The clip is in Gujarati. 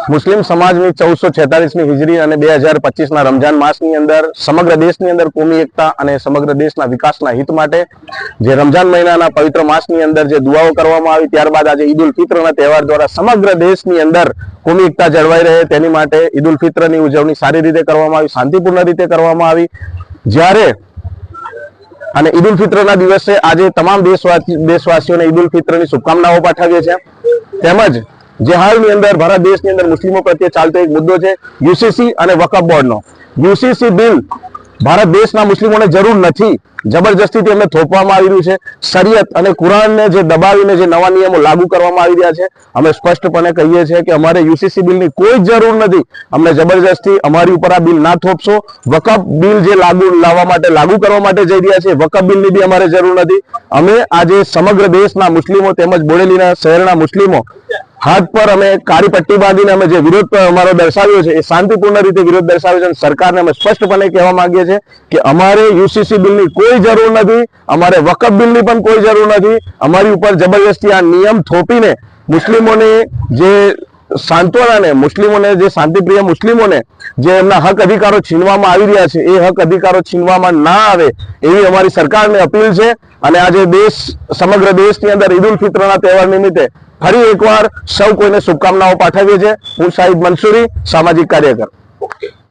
મુસ્લિમ સમાજની 1446ની હિજરી અને 2025ના રમજાન માસની અંદર સમગ્ર દેશની અંદર કોમી એકતા અને સમગ્ર દેશના વિકાસના હિત માટે જે રમજાન મહિનાના પવિત્ર માસની અંદર જે દુઆઓ કરવામાં આવી, ત્યારબાદ આજે ઈદ ઉલ ફિત્રના તહેવાર દ્વારા સમગ્ર દેશની અંદર કોમી એકતા જળવાઈ રહે તેની માટે ઈદ ઉલ ફિત્રની ઉજવણી સારી રીતે કરવામાં આવી, શાંતિપૂર્ણ રીતે કરવામાં આવી। જ્યારે અને ઈદ ઉલ ફિત્રના દિવસે આજે તમામ દેશવાસીઓને ઈદ ઉલ ફિત્રની શુભકામનાઓ પાઠવીએ છીએ। તેમજ જે હાલની અંદર ભારત દેશની અંદર મુસ્લિમો પ્રત્યે ચાલતો એક મુદ્દો છે યુસીસી અને વકફ બોર્ડનો। યુસીસી બિલ ભારત દેશના મુસ્લિમોને જરૂર નથી, જબરજસ્તીથી એમને થોપવામાં આવી રહ્યું છે। શરિયત અને કુરાનને જે દબાવીને જે નવા નિયમો લાગુ કરવામાં આવી રહ્યા છે, અમે સ્પષ્ટપણે કહીએ છીએ કે અમારે યુસીસી બિલની કોઈ જરૂર નથી। અમને જબરજસ્તી અમારી ઉપર આ બિલ ના થોપશો। વકફ બિલ જે લાગુ કરવા માટે જઈ રહ્યા છે, વકફ બિલની બી અમારે જરૂર નથી। અમે આજે સમગ્ર દેશના મુસ્લિમો તેમજ બોડેલીના શહેરના મુસ્લિમો હાથ પર અમે કાળી પટ્ટી બાંધીને અમે જે વિરોધ અમારો દર્શાવ્યો છે એ શાંતિપૂર્ણ રીતે વિરોધ દર્શાવ્યો છે। સરકારને અમે સ્પષ્ટપણે કહેવા માંગીએ છીએ કે અમારે યુસીસી બિલની કોઈ જરૂર નથી, અમારે વકફ બિલની પણ કોઈ જરૂર નથી। અમારી ઉપર જબરજસ્તી આ નિયમ થોપીને મુસ્લિમોને જે સાંત્વનાને, મુસ્લિમોને જે શાંતિપ્રિય મુસ્લિમોને જે એમના હક અધિકારો છીનવામાં આવી રહ્યા છે એ હક અધિકારો છીનવામાં ના આવે એવી અમારી સરકારને અપીલ છે। અને આજે સમગ્ર દેશની અંદર ઈદ ઉલ ફિત્રના તહેવાર નિમિત્તે ફરી એકવાર સૌ કોઈને શુભકામનાઓ પાઠવીએ છીએ। હું શાહિદ મંસૂરી, સામાજિક કાર્યકર।